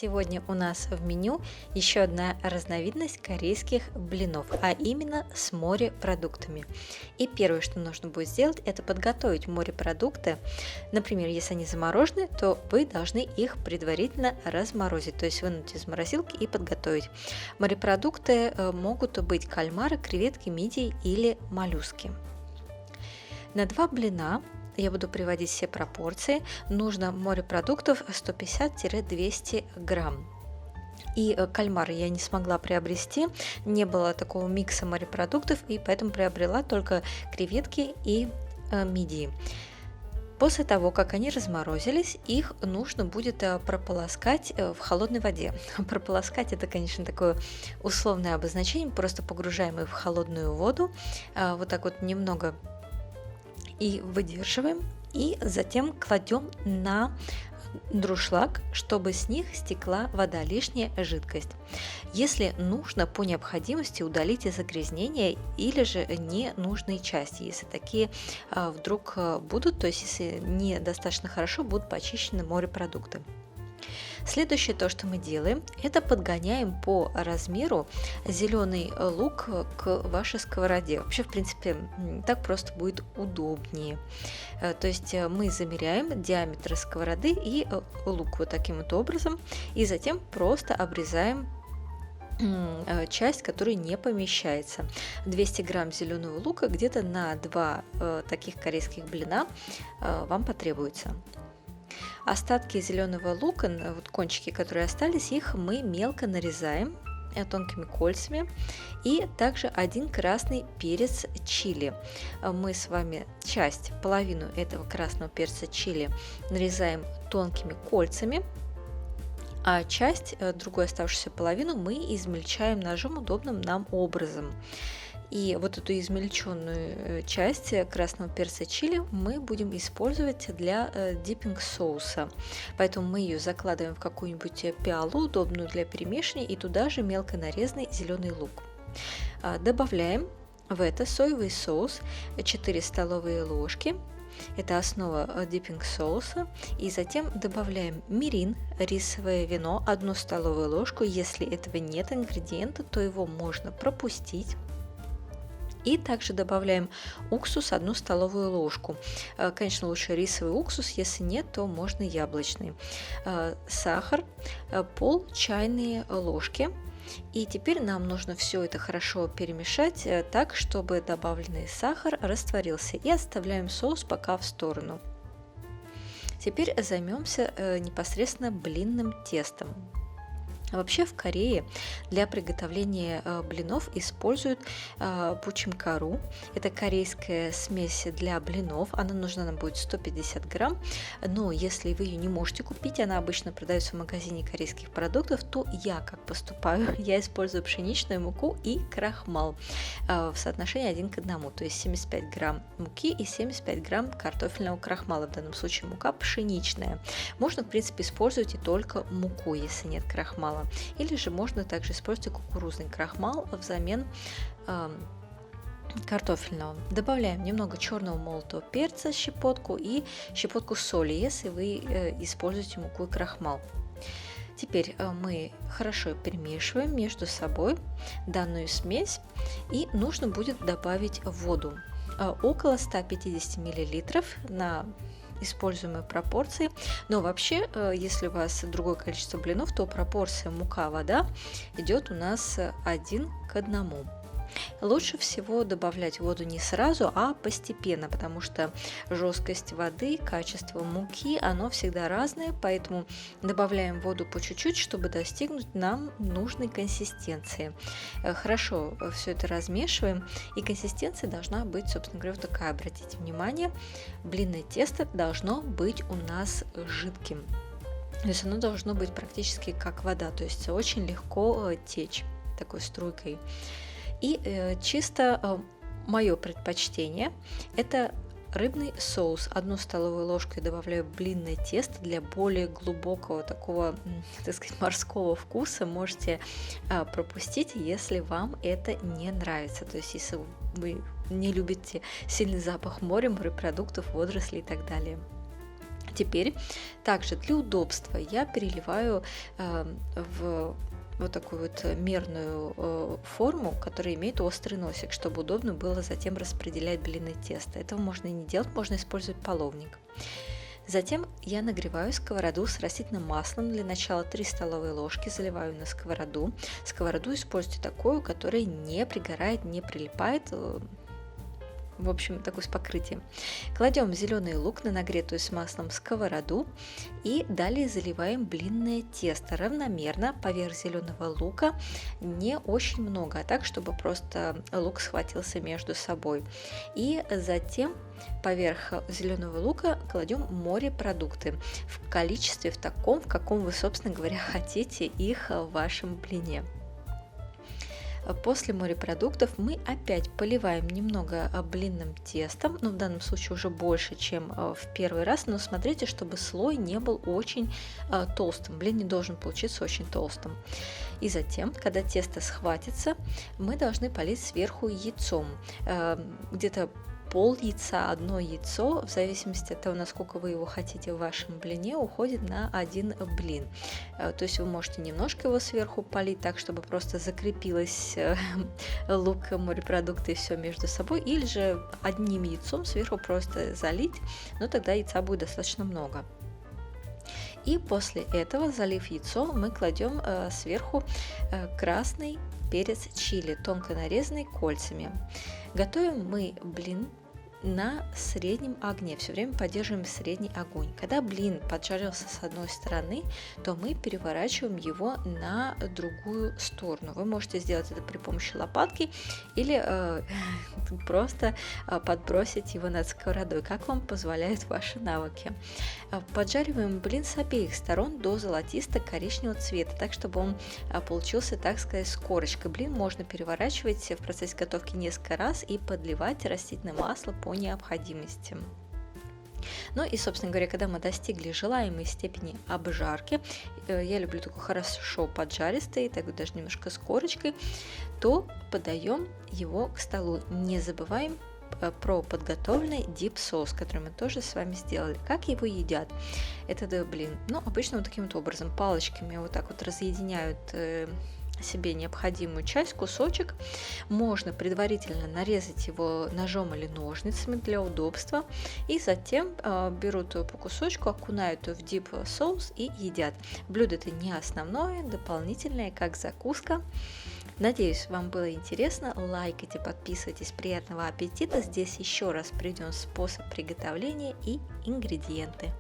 Сегодня у нас в меню еще одна разновидность корейских блинов, а именно с морепродуктами. И первое, что нужно будет сделать, это подготовить морепродукты. Например, если они заморожены, то вы должны их предварительно разморозить, то есть вынуть из морозилки и подготовить. Морепродукты могут быть кальмары, креветки, мидии или моллюски. На 2 блина я буду приводить все пропорции. Нужно морепродуктов 150-200 грамм. И кальмары я не смогла приобрести, не было такого микса морепродуктов, и поэтому приобрела только креветки и мидии. После того, как они разморозились, их нужно будет прополоскать в холодной воде. Прополоскать — это, конечно, такое условное обозначение, просто погружаем их в холодную воду, вот так вот немного и выдерживаем, и затем кладем на друшлаг, чтобы с них стекла вода, лишняя жидкость. Если нужно, по необходимости удалите загрязнения или же ненужные части, если такие вдруг будут, то есть если недостаточно хорошо будут почищены морепродукты. Следующее, то, что мы делаем, это подгоняем по размеру зеленый лук к вашей сковороде. Вообще, в принципе, так просто будет удобнее. То есть мы замеряем диаметр сковороды и лук вот таким вот образом, и затем просто обрезаем часть, которая не помещается. 200 грамм зеленого лука где-то на 2 таких корейских блина вам потребуется. Остатки зеленого лука, вот кончики, которые остались, их мы мелко нарезаем тонкими кольцами. И также 1 красный перец чили. Мы с вами половину этого красного перца чили нарезаем тонкими кольцами, а другую оставшуюся половину, мы измельчаем ножом удобным нам образом. И вот эту измельченную часть красного перца чили мы будем использовать для диппинг-соуса. Поэтому мы ее закладываем в какую-нибудь пиалу, удобную для перемешивания, и туда же мелко нарезанный зеленый лук. Добавляем в это соевый соус 4 столовые ложки. Это основа диппинг-соуса. И затем добавляем мирин, рисовое вино, 1 столовую ложку. Если этого нет ингредиента, то его можно пропустить. И также добавляем уксус 1 столовую ложку. Конечно, лучше рисовый уксус, если нет, то можно яблочный. Сахар пол чайной ложки. И теперь нам нужно все это хорошо перемешать так, чтобы добавленный сахар растворился. И оставляем соус пока в сторону. Теперь займемся непосредственно блинным тестом. Вообще в Корее для приготовления блинов используют пучимкару. Это корейская смесь для блинов. Она нужна нам будет 150 грамм. Но если вы ее не можете купить, она обычно продается в магазине корейских продуктов, то я как поступаю? Я использую пшеничную муку и крахмал в соотношении 1 к 1. То есть 75 грамм муки и 75 грамм картофельного крахмала. В данном случае мука пшеничная. Можно, в принципе, использовать и только муку, если нет крахмала. Или же можно также использовать кукурузный крахмал взамен картофельного. Добавляем немного черного молотого перца, щепотку и щепотку соли, если вы используете муку и крахмал. Теперь мы хорошо перемешиваем между собой данную смесь, и нужно будет добавить воду. Около 150 мл на используемые пропорции. Но вообще, если у вас другое количество блинов, то пропорция мука-вода идет у нас 1 к 1. Лучше всего добавлять воду не сразу, а постепенно, потому что жесткость воды, качество муки, оно всегда разное, поэтому добавляем воду по чуть-чуть, чтобы достигнуть нам нужной консистенции. Хорошо все это размешиваем, и консистенция должна быть, собственно говоря, вот такая. Обратите внимание, блинное тесто должно быть у нас жидким. То есть оно должно быть практически как вода, то есть очень легко течь такой струйкой. И чисто мое предпочтение – это рыбный соус. 1 столовую ложку я добавляю в блинное тесто для более глубокого такого, так сказать, морского вкуса. Можете пропустить, если вам это не нравится. То есть если вы не любите сильный запах моря, морепродуктов, водорослей и так далее. Теперь также для удобства я переливаю в вот такую вот мерную форму, которая имеет острый носик, чтобы удобно было затем распределять блины теста. Этого можно и не делать, можно использовать половник. Затем я нагреваю сковороду с растительным маслом. Для начала 3 столовые ложки заливаю на сковороду. Сковороду используйте такую, которая не пригорает, не прилипает. В общем, такой с покрытием. Кладем зеленый лук на нагретую с маслом сковороду и далее заливаем блинное тесто равномерно поверх зеленого лука, не очень много, а так, чтобы просто лук схватился между собой. И затем поверх зеленого лука кладем морепродукты в количестве в таком, в каком вы, собственно говоря, хотите их в вашем блине. После морепродуктов мы опять поливаем немного блинным тестом, но в данном случае уже больше, чем в первый раз, но смотрите, чтобы слой не был очень толстым, блин не должен получиться очень толстым. И затем, когда тесто схватится, мы должны полить сверху яйцом, где-то пол яйца, одно яйцо, в зависимости от того, насколько вы его хотите в вашем блине, уходит на один блин. То есть вы можете немножко его сверху полить, так, чтобы просто закрепилось лук, морепродукты и все между собой, или же одним яйцом сверху просто залить, но тогда яйца будет достаточно много. И после этого, залив яйцо, мы кладем сверху красный перец чили, тонко нарезанный кольцами. Готовим мы блин на среднем огне, все время поддерживаем средний огонь. Когда блин поджарился с одной стороны, то мы переворачиваем его на другую сторону. Вы можете сделать это при помощи лопатки или просто подбросить его над сковородой, как вам позволяют ваши навыки. Поджариваем блин с обеих сторон до золотисто-коричневого цвета, так чтобы он получился, так сказать, с корочкой. Блин можно переворачивать в процессе готовки несколько раз и подливать растительное масло по необходимости. Ну и, собственно говоря, когда мы достигли желаемой степени обжарки, я люблю такой хорошо поджаристый, так даже немножко с корочкой, то подаем его к столу. Не забываем про подготовленный дип-соус, который мы тоже с вами сделали. Как его едят? Это блин, обычно вот таким вот образом, палочками вот так вот разъединяют себе необходимую часть, кусочек. Можно предварительно нарезать его ножом или ножницами для удобства, и затем берут по кусочку, окунают в дип-соус и едят. Блюдо это не основное, дополнительное, как закуска. Надеюсь, вам было интересно. Лайкайте, подписывайтесь. Приятного аппетита. Здесь еще раз приведен способ приготовления и ингредиенты.